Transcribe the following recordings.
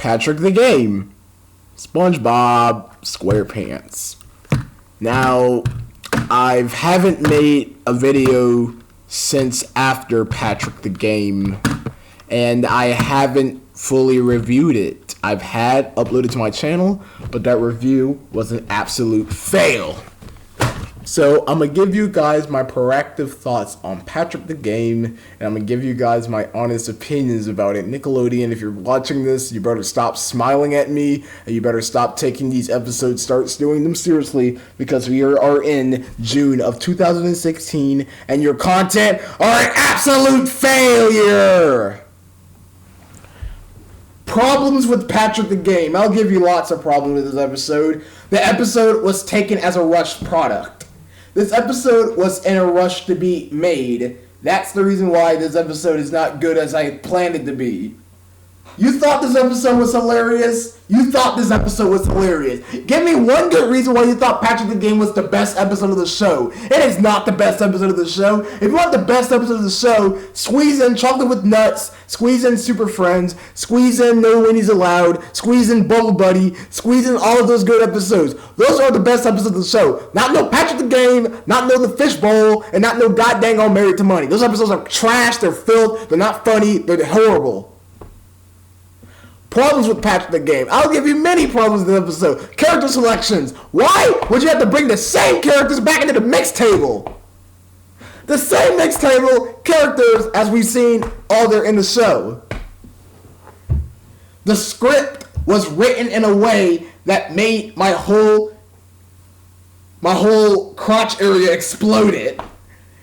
Patrick the Game, SpongeBob SquarePants. Now, I haven't made a video since after Patrick the Game, and I haven't fully reviewed it. I've had uploaded to my channel, but that review was an absolute fail. So I'm going to give you guys my proactive thoughts on Patrick the Game, and I'm going to give you guys my honest opinions about it. Nickelodeon, if you're watching this, you better stop smiling at me, and you better stop taking these episodes, start doing them seriously, because we are in June of 2016, and your content are an absolute failure! Problems with Patrick the Game. I'll give you lots of problems with this episode. The episode was taken as a rushed product. This episode was in a rush to be made. That's the reason why this episode is not good as I planned it to be. You thought this episode was hilarious? You thought this episode was hilarious. Give me one good reason why you thought Patrick the Game was the best episode of the show. It is not the best episode of the show. If you want the best episode of the show, squeeze in Chocolate with Nuts, squeeze in Super Friends, squeeze in No Winnie's Allowed, squeeze in Bubble Buddy, squeeze in all of those good episodes. Those are the best episodes of the show. Not no Patrick the Game, not no The Fishbowl, and not no God Dang All Married to Money. Those episodes are trash, they're filth, they're not funny, they're horrible. Problems with Patrick the Game. I'll give you many problems in the episode. Character selections. Why would you have to bring the same characters back into the mix table? The same mix table characters as we've seen all there in the show. The script was written in a way that made my whole crotch area exploded.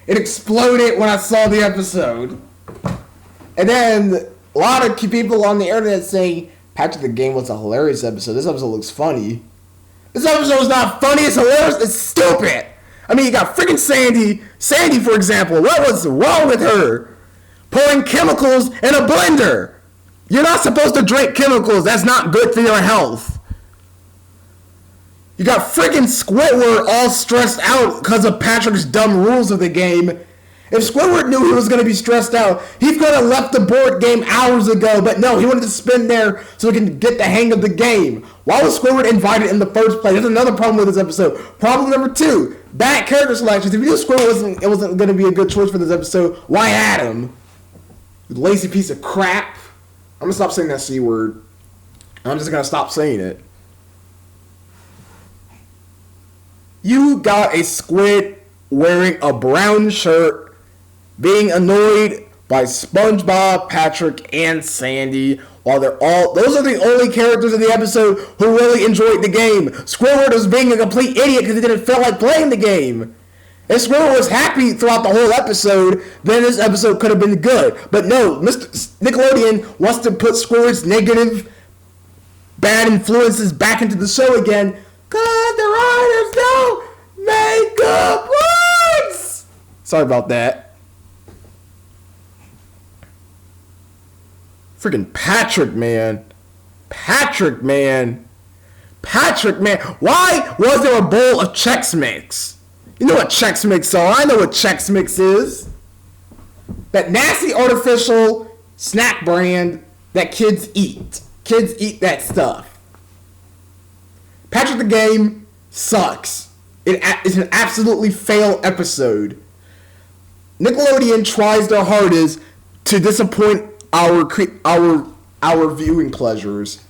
It exploded when I saw the episode. And then a lot of people on the internet saying Patrick the Game was a hilarious episode. This episode looks funny. This episode is not funny. It's hilarious. It's stupid. I mean, you got freaking Sandy. Sandy, for example. What was wrong with her? Pouring chemicals in a blender. You're not supposed to drink chemicals. That's not good for your health. You got freaking Squidward all stressed out because of Patrick's dumb rules of the game. If Squidward knew he was going to be stressed out, he could have left the board game hours ago, but no, he wanted to spin there so he can get the hang of the game. Why was Squidward invited in the first place? That's another problem with this episode. Problem number 2, bad character selections. If you knew Squidward wasn't going to be a good choice for this episode, why add him? You lazy piece of crap. I'm going to stop saying that C word. I'm just going to stop saying it. You got a squid wearing a brown shirt, being annoyed by SpongeBob, Patrick, and Sandy, while those are the only characters in the episode who really enjoyed the game. Squidward was being a complete idiot because he didn't feel like playing the game. If Squidward was happy throughout the whole episode, then this episode could have been good. But no, Mr. Nickelodeon wants to put Squidward's negative, bad influences back into the show again, because the writers don't make good points. Sorry about that. Freaking Patrick, man. Why was there a bowl of Chex Mix? You know what Chex Mix are. I know what Chex Mix is. That nasty artificial snack brand that kids eat. Kids eat that stuff. Patrick the Game sucks. It is an absolutely fail episode. Nickelodeon tries their hardest to disappoint our viewing pleasures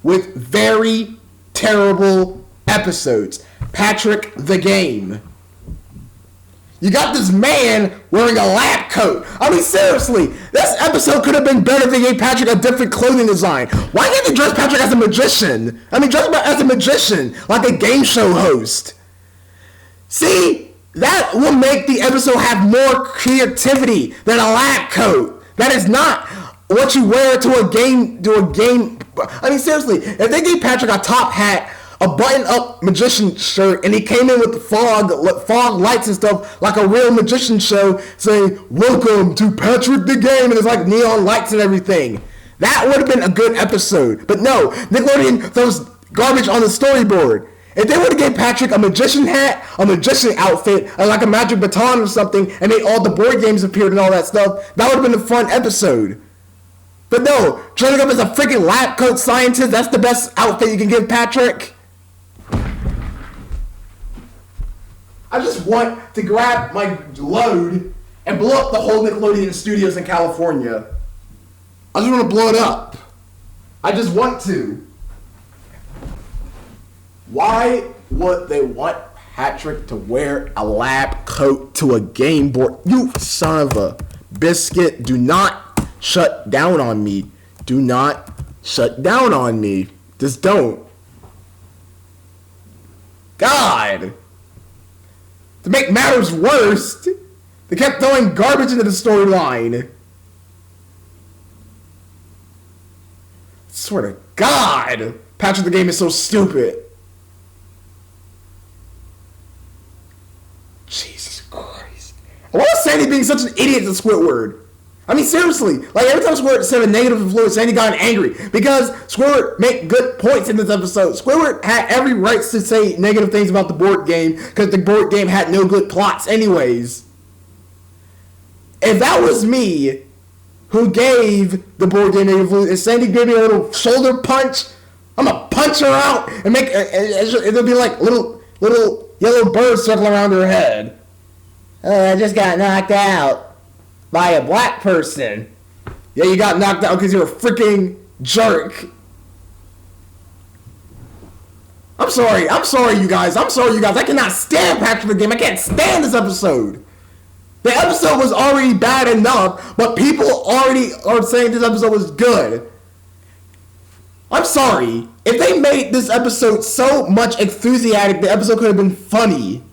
with very terrible episodes. Patrick the Game. You got this man wearing a lab coat. I mean, seriously, this episode could have been better if they gave Patrick a different clothing design. Why can't they dress Patrick as a magician? I mean, dress him as a magician, like a game show host. See, that will make the episode have more creativity than a lab coat. That is not what you wear to a game. I mean, seriously, if they gave Patrick a top hat, a button-up magician shirt, and he came in with the fog lights and stuff like a real magician show, saying, "Welcome to Patrick the Game," and there's like neon lights and everything, that would have been a good episode. But no, Nickelodeon throws garbage on the storyboard. If they would have gave Patrick a magician hat, a magician outfit, and like a magic baton or something, and made all the board games appeared and all that stuff, that would have been a fun episode. But no, dressing up as a freaking lab coat scientist, that's the best outfit you can give Patrick. I just want to grab my load and blow up the whole Nickelodeon studios in California. I just want to blow it up. I just want to. Why would they want Patrick to wear a lab coat to a game board? You son of a biscuit. Do not shut down on me. Do not shut down on me. Just don't. God. To make matters worse, they kept throwing garbage into the storyline. I swear to God, Patrick the Game is so stupid. Jesus Christ. Why is Sandy being such an idiot to Squidward? I mean, seriously, like every time Squidward said a negative influence, Sandy got angry because Squidward made good points in this episode. Squidward had every right to say negative things about the board game because the board game had no good plots anyways. If that was me who gave the board game negative influence and Sandy gave me a little shoulder punch, I'm gonna punch her out and make it'll be like little yellow birds circling around her head. Oh, I just got knocked out by a black person. Yeah, you got knocked out because you're a freaking jerk. I'm sorry, you guys. I cannot stand Patrick the Game. I can't stand this episode. The episode was already bad enough, but people already are saying this episode was good. I'm sorry. If they made this episode so much enthusiastic, the episode could have been funny.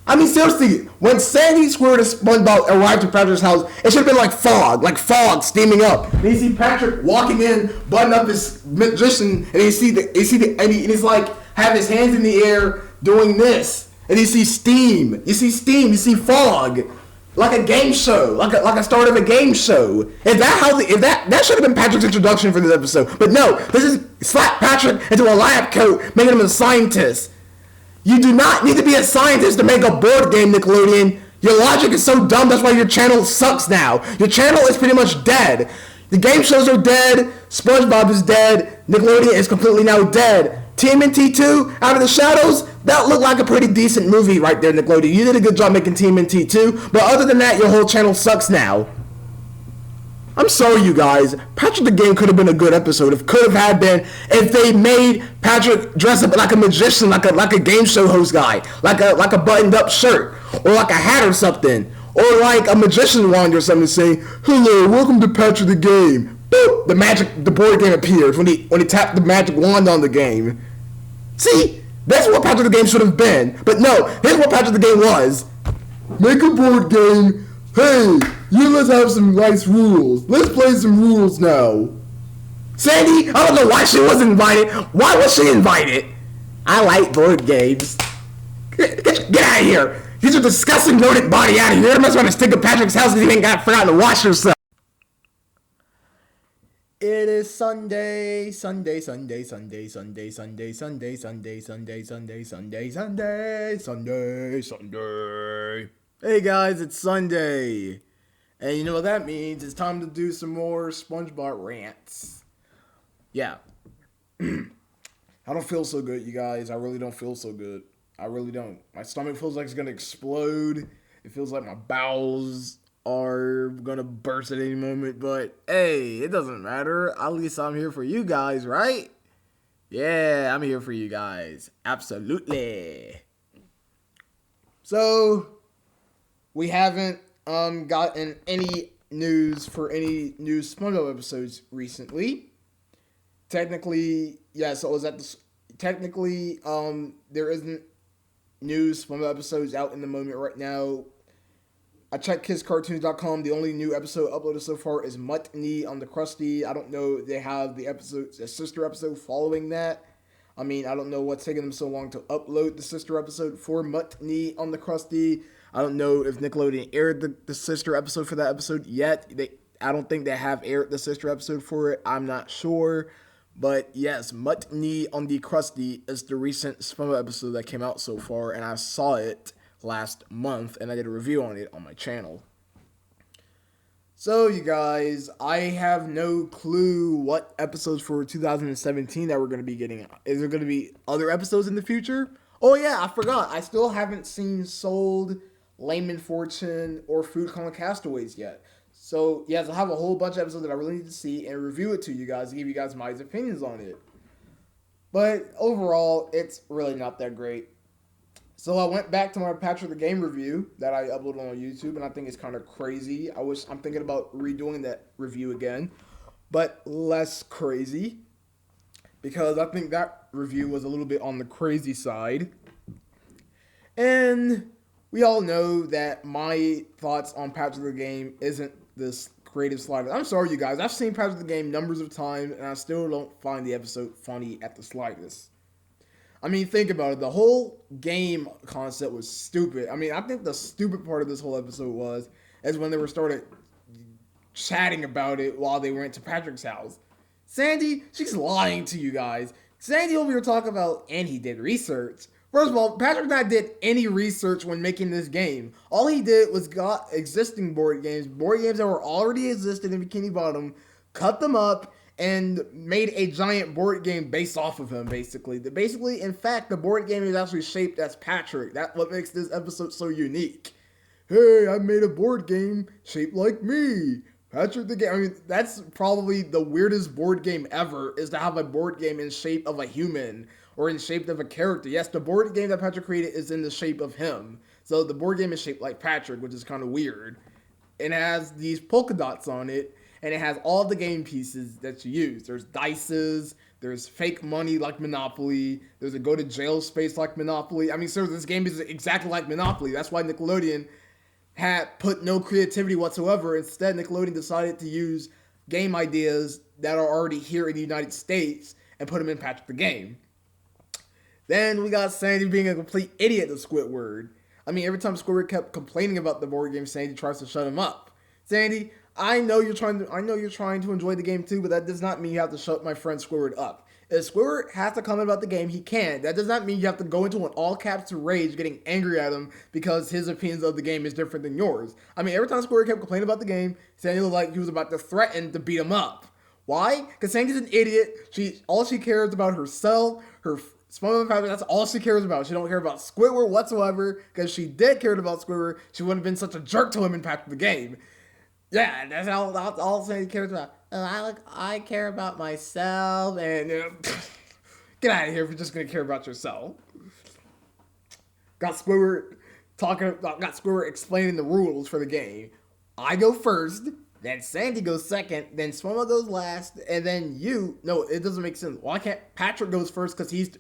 I mean, seriously, when Sandy, Squidward, and SpongeBob arrived at Patrick's house, it should have been like fog steaming up. And you see Patrick walking in, button up his magician, and he's like have his hands in the air doing this, and you see steam, you see fog, like a game show, like a start of a game show. That should have been Patrick's introduction for this episode, but no, this is slap Patrick into a lab coat, making him a scientist. You do not need to be a scientist to make a board game, Nickelodeon. Your logic is so dumb, that's why your channel sucks now. Your channel is pretty much dead. The game shows are dead, SpongeBob is dead, Nickelodeon is completely now dead. TMNT 2, Out of the Shadows, that looked like a pretty decent movie right there, Nickelodeon. You did a good job making TMNT 2, but other than that, your whole channel sucks now. I'm sorry, you guys. Patrick the Game could have been a good episode. It could have been if they made Patrick dress up like a magician, like a game show host guy, like a buttoned up shirt, or like a hat or something, or like a magician wand or something, saying, "Hello, welcome to Patrick the Game." Boop! The board game appears when he tapped the magic wand on the game. See, that's what Patrick the Game should have been. But no, here's what Patrick the Game was: make a board game. Hey, let's have some nice rules. Let's play some rules now. Sandy, I don't know why she wasn't invited. Why was she invited? I like board games. Get out of here. Get your disgusting rodent body out of here. I'm not trying to stick at Patrick's house because he ain't forgotten to wash herself. It is Sunday. Hey guys, it's Sunday. And you know what that means? It's time to do some more SpongeBob rants. Yeah. I don't feel so good, you guys. I really don't feel so good. I really don't. My stomach feels like it's going to explode. It feels like my bowels are going to burst at any moment. But hey, it doesn't matter. At least I'm here for you guys, right? Yeah, I'm here for you guys. Absolutely. So, we haven't gotten any news for any new SpongeBob episodes recently. Technically, yeah, so there isn't new SpongeBob episodes out in the moment right now. I checked KidsCartoons.com. The only new episode uploaded so far is Mutt-Nee on the Krusty. I don't know if they have a sister episode following that. I mean, I don't know what's taking them so long to upload the sister episode for Mutt-Nee on the Krusty. I don't know if Nickelodeon aired the sister episode for that episode yet. I don't think they have aired the sister episode for it. I'm not sure. But yes, Mutt-Nee on the Krusty is the recent SpongeBob episode that came out so far, and I saw it last month, and I did a review on it on my channel. So, you guys, I have no clue what episodes for 2017 that we're going to be getting. Is there going to be other episodes in the future? Oh, yeah, I forgot. I still haven't seen Sold, Layman Fortune, or Food Coma Castaways yet. So, yes, I have a whole bunch of episodes that I really need to see and review it to you guys, give you guys my opinions on it. But overall, it's really not that great. So I went back to my Patrick the Game review that I uploaded on YouTube, and I think it's kind of crazy. I'm thinking about redoing that review again, but less crazy because I think that review was a little bit on the crazy side. And we all know that my thoughts on Patrick the Game isn't this creative slightest. I'm sorry, you guys. I've seen Patrick the Game numbers of times, and I still don't find the episode funny at the slightest. I mean, think about it. The whole game concept was stupid. I mean, I think the stupid part of this whole episode was when they were started chatting about it while they went to Patrick's house. Sandy, she's lying to you guys. Sandy over here talking about, and he did research. First of all, Patrick not did any research when making this game. All he did was got existing board games that were already existed in Bikini Bottom, cut them up, and made a giant board game based off of him, basically. In fact, the board game is actually shaped as Patrick. That's what makes this episode so unique. Hey, I made a board game shaped like me. Patrick the Game. I mean, that's probably the weirdest board game ever, is to have a board game in shape of a human or in shape of a character. Yes, the board game that Patrick created is in the shape of him. So the board game is shaped like Patrick, which is kind of weird. It has these polka dots on it, and it has all the game pieces that you use. There's dices, there's fake money like Monopoly, there's a go to jail space like Monopoly. I mean, sir, this game is exactly like Monopoly. That's why Nickelodeon had put no creativity whatsoever. Instead, Nickelodeon decided to use game ideas that are already here in the United States and put them in Patrick the Game. Then we got Sandy being a complete idiot to Squidward. I mean, every time Squidward kept complaining about the board game, Sandy tries to shut him up. Sandy, I know you're trying to enjoy the game too, but that does not mean you have to shut my friend Squidward up. If Squidward has to comment about the game, he can. That does not mean you have to go into an all caps rage, getting angry at him because his opinions of the game is different than yours. I mean, every time Squidward kept complaining about the game, Sandy looked like he was about to threaten to beat him up. Why? Because Sandy's an idiot. All she cares about herself, her SpongeBob family. That's all she cares about. She don't care about Squidward whatsoever. Because she did care about Squidward, she wouldn't have been such a jerk to him in Patrick the Game. Yeah, that's all Sandy cares about. I care about myself, and get out of here if you're just gonna care about yourself. Got Squidward explaining the rules for the game. I go first, then Sandy goes second, then SpongeBob goes last, and then you. No, it doesn't make sense. Why can't Patrick goes first because he's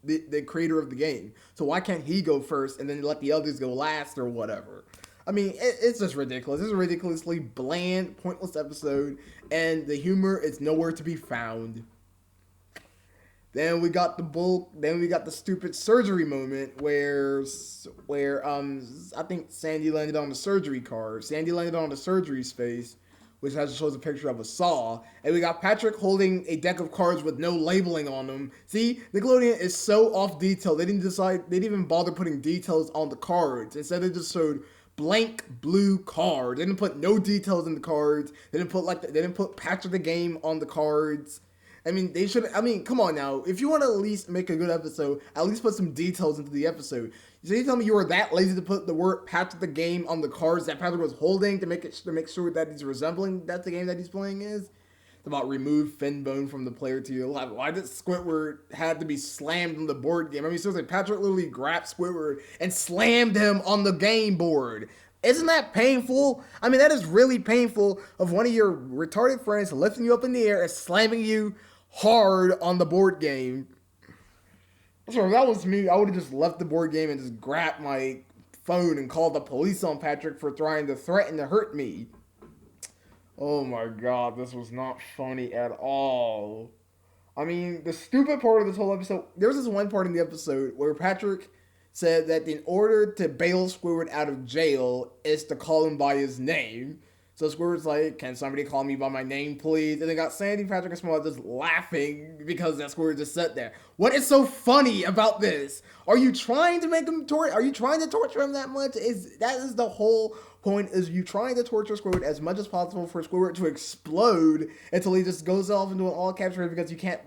the creator of the game? So why can't he go first and then let the others go last or whatever? I mean, it's just ridiculous. It's a ridiculously bland, pointless episode, and the humor is nowhere to be found. Then we got the stupid surgery moment where I think Sandy landed on the surgery card. Sandy landed on the surgery space, which shows a picture of a saw. And we got Patrick holding a deck of cards with no labeling on them. See, Nickelodeon is so off detail. They didn't even bother putting details on the cards. Instead, they just showed blank blue cards. They didn't put no details in the cards. They didn't put Patrick the Game on the cards. I mean, they should. I mean, come on now. If you want to at least make a good episode, at least put some details into the episode. So you tell me you were that lazy to put the word Patrick the Game on the cards that Patrick was holding to make sure that he's resembling that the game that he's playing is? It's about remove fin bone from the player to your left. Why did Squidward had to be slammed on the board game? I mean, seriously, Patrick literally grabbed Squidward and slammed him on the game board. Isn't that painful? I mean, that is really painful of one of your retarded friends lifting you up in the air and slamming you hard on the board game. So if that was me, I would have just left the board game and just grabbed my phone and called the police on Patrick for trying to threaten to hurt me. Oh my god, this was not funny at all. I mean, the stupid part of this whole episode, there was this one part in the episode where Patrick said that in order to bail Squidward out of jail is to call him by his name. So Squidward's like, can somebody call me by my name, please? And they got Sandy, Patrick, and SpongeBob just laughing because that Squidward just sat there. What is so funny about this? Are you trying to make him Are you trying to torture him that much? That is the whole point? Is you trying to torture Squidward as much as possible for Squidward to explode until he just goes off into an all capture because you can't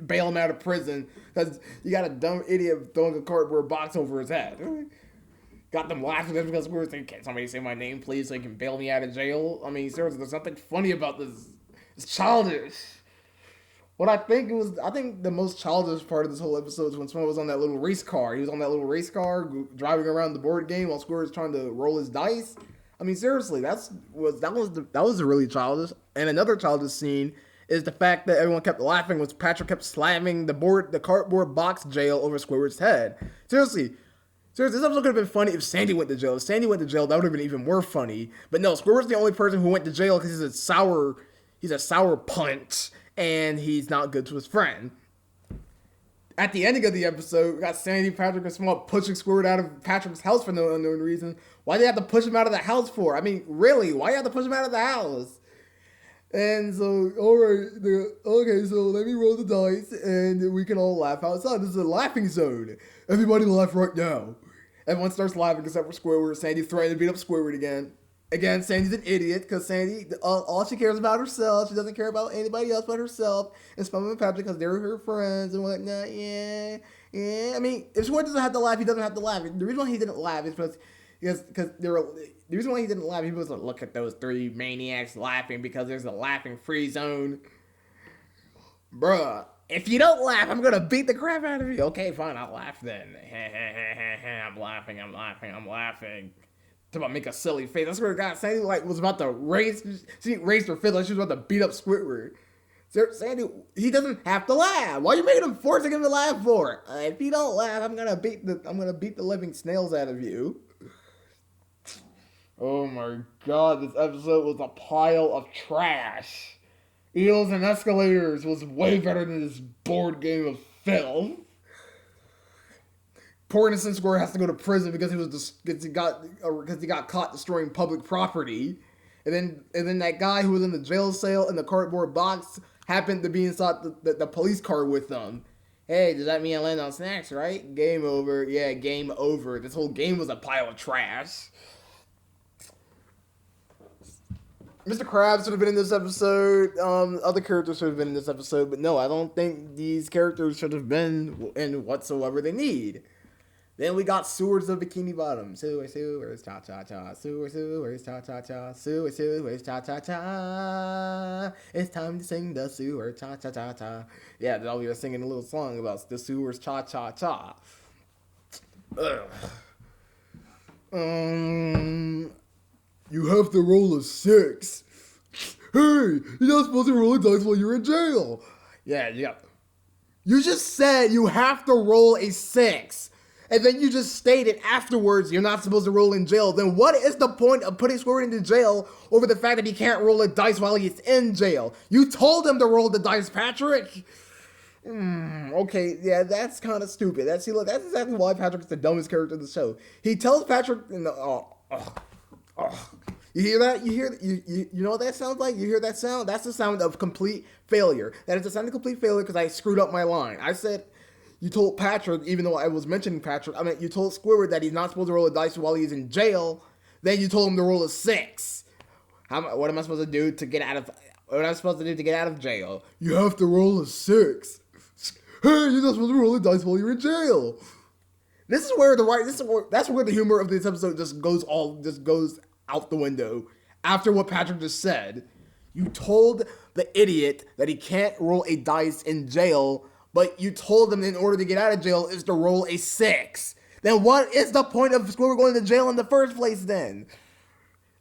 bail him out of prison because you got a dumb idiot throwing a cardboard box over his head. Got them laughing just because Squidward's saying, can somebody say my name, please, so you can bail me out of jail? I mean, seriously, there's nothing funny about this. It's childish. I think the most childish part of this whole episode is when SpongeBob was on that little race car. He was on that little race car driving around the board game while Squidward's trying to roll his dice. I mean, seriously, that was really childish. And another childish scene is the fact that everyone kept laughing when Patrick kept slamming the cardboard box jail over Squidward's head. Seriously, this episode could have been funny if Sandy went to jail. If Sandy went to jail, that would have been even more funny. But no, Squidward's the only person who went to jail because he's a sour punch, and he's not good to his friend. At the ending of the episode, we got Sandy, Patrick, and SpongeBob pushing Squidward out of Patrick's house for no unknown reason. Why do they have to push him out of the house for? I mean, really, why do you have to push him out of the house? And so, alright, okay, so let me roll the dice, and we can all laugh outside. This is a laughing zone. Everybody laugh right now. Everyone starts laughing except for Squidward. Sandy threatened to beat up Squidward again. Again, Sandy's an idiot because Sandy, all she cares about herself. She doesn't care about anybody else but herself. And SpongeBob and Patrick because they're her friends and whatnot. Yeah. I mean, if Squidward doesn't have to laugh, he doesn't have to laugh. The reason why he didn't laugh is because the reason why he didn't laugh, he was like, look at those three maniacs laughing because there's a laughing free zone. Bruh. If you don't laugh, I'm gonna beat the crap out of you. Okay, fine, I'll laugh then. I'm laughing. To make a silly face. That's where God Sandy was about to raise her fist like she was about to beat up Squidward. Sandy, he doesn't have to laugh. Why are you making him forcing him to laugh for? If you don't laugh, I'm gonna beat the living snails out of you. Oh my God, this episode was a pile of trash. Eels and Escalators was way better than this board game of filth. Poor innocent Squidward has to go to prison because he got caught destroying public property, and then that guy who was in the jail cell in the cardboard box happened to be inside the police car with them. Hey, does that mean I land on snacks, right? Game over. Yeah, game over. This whole game was a pile of trash. Mr. Krabs should have been in this episode. Other characters should have been in this episode, but no, I don't think these characters should have been in whatsoever they need. Then we got Sewers of Bikini Bottom. Sewers, cha-cha-cha. Sewers, cha-cha-cha. Sewers, cha-cha-cha. It's time to sing the Sewers, cha-cha-cha-cha. Yeah, they'll be singing a little song about the Sewers, cha-cha-cha. You have to roll a 6. Hey, you're not supposed to roll a dice while you're in jail. Yeah. You just said you have to roll a 6. And then you just stated afterwards you're not supposed to roll in jail. Then what is the point of putting Squidward into jail over the fact that he can't roll a dice while he's in jail? You told him to roll the dice, Patrick. Okay, yeah, that's kind of stupid. That's exactly why Patrick's the dumbest character in the show. He tells Patrick, you hear that? You know what that sounds like? You hear that sound? That's the sound of complete failure. That is the sound of complete failure because I screwed up my line. I said, you told Patrick, even though I was mentioning Patrick, you told Squidward that he's not supposed to roll a dice while he's in jail. Then you told him to roll a 6. What am I supposed to do to get out of? What am I supposed to do to get out of jail? You have to roll a 6. Hey, you're not supposed to roll a dice while you're in jail. That's where the humor of this episode just goes out the window. After what Patrick just said, you told the idiot that he can't roll a dice in jail, but you told him in order to get out of jail is to roll a 6. Then what is the point of Squidward going to jail in the first place then?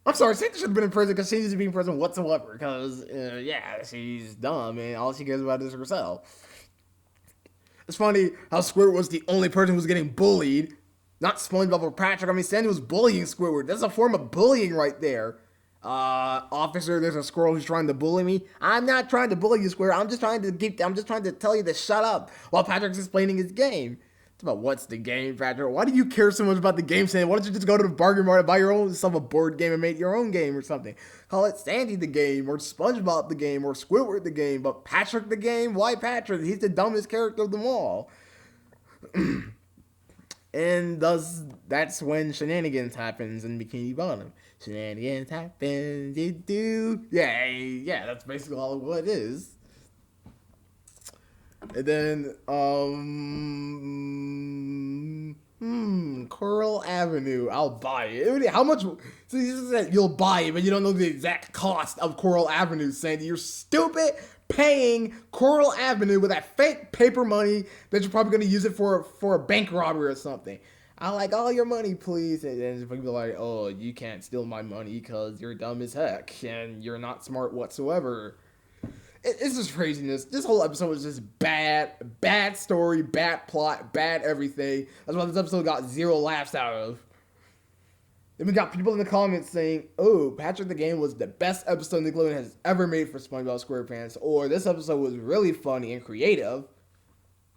I'm sorry, Sandy should have been in prison because she needs to be in prison whatsoever. Because, she's dumb and all she cares about is herself. It's funny how Squidward was the only person who was getting bullied. Not SpongeBob or Patrick. Sandy was bullying Squidward. That's a form of bullying right there. Officer, there's a squirrel who's trying to bully me. I'm not trying to bully you, Squidward. I'm just trying to tell you to shut up while Patrick's explaining his game. about what's the game, Patrick? Why do you care so much about the game, Sandy? Why don't you just go to the bargain mart and buy yourself a board game and make your own game or something? Call it Sandy the game, or SpongeBob the game, or Squidward the game, but Patrick the game? Why Patrick? He's the dumbest character of them all. And thus, that's when shenanigans happens in Bikini Bottom. Shenanigans happen, you do. Yeah, that's basically all what it is. And then, Coral Avenue. I'll buy it. How much? So you said you'll buy it, but you don't know the exact cost of Coral Avenue, Sandy. You're stupid paying Coral Avenue with that fake paper money that you're probably going to use it for a bank robbery or something. I like all your money, please. And then people are like, oh, you can't steal my money because you're dumb as heck and you're not smart whatsoever. It's just craziness. This whole episode was just bad story, bad plot, bad everything. That's why this episode got 0 laughs out of. Then we got people in the comments saying, oh, Patrick the Game was the best episode Nickelodeon has ever made for SpongeBob SquarePants, or this episode was really funny and creative.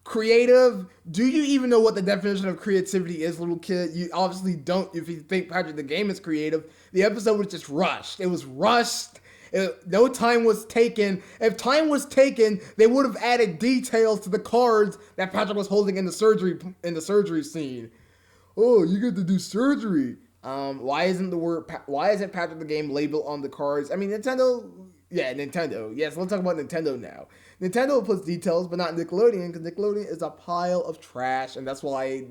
Creative? Do you even know what the definition of creativity is, little kid? You obviously don't if you think Patrick the Game is creative. The episode was just rushed. It was rushed. No time was taken. If time was taken, they would have added details to the cards that Patrick was holding in the surgery scene. Oh, you get to do surgery. Why isn't Patrick the Game labeled on the cards? I mean, Nintendo. Yes, let's talk about Nintendo now. Nintendo puts details, but not Nickelodeon, because Nickelodeon is a pile of trash, and that's why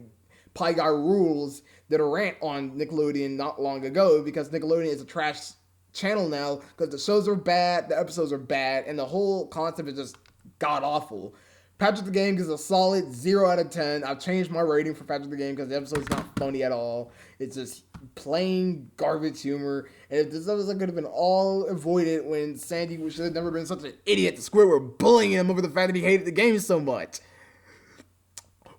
Pie Guy Rules did a rant on Nickelodeon not long ago, because Nickelodeon is a trash channel now, because the shows are bad, the episodes are bad, and the whole concept is just god-awful. Patrick the Game gives a solid 0 out of 10. I've changed my rating for Patrick the Game because the episode's not funny at all. It's just plain garbage humor. And if this episode could have been all avoided when Sandy should have never been such an idiot to Squidward, bullying him over the fact that he hated the game so much.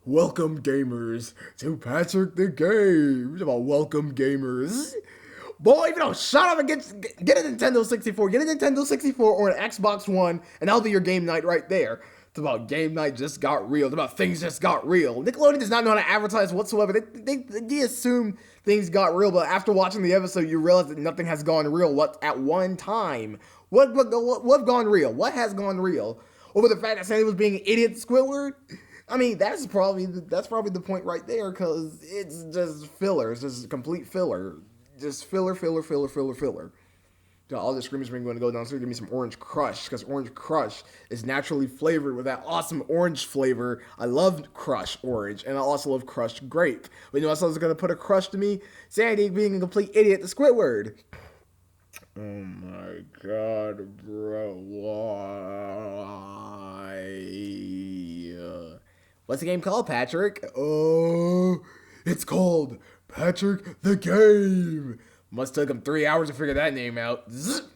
Welcome, gamers, to Patrick the Game. What about welcome, gamers? Boy, if you don't shut up and get a Nintendo 64. Get a Nintendo 64 or an Xbox One, and that'll be your game night right there. It's about game night just got real. It's about things just got real. Nickelodeon does not know how to advertise whatsoever. They assume things got real, but after watching the episode, you realize that nothing has gone real at one time. What gone real? What has gone real? Over the fact that Sandy was being an idiot Squidward? I mean, that's probably the point right there, because it's just filler. It's just complete filler. Just filler. All the screamers are going to go downstairs. Give me some Orange Crush, because Orange Crush is naturally flavored with that awesome orange flavor. I love Crush Orange, and I also love Crush Grape. But you know what else is going to put a crush to me? Sandy being a complete idiot to Squidward. Oh my god, bro. Why? What's the game called, Patrick? Oh, it's called Patrick the Game. Must took him 3 hours to figure that name out.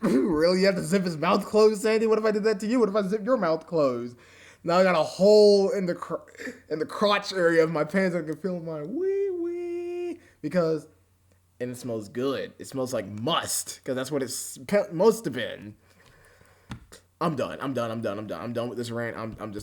Really? You have to zip his mouth closed, Sandy? What if I did that to you? What if I zip your mouth closed? Now I got a hole in the crotch area of my pants. I can feel my wee. Because, and it smells good. It smells like must. Because that's what it's must have been. I'm done with this rant. I'm just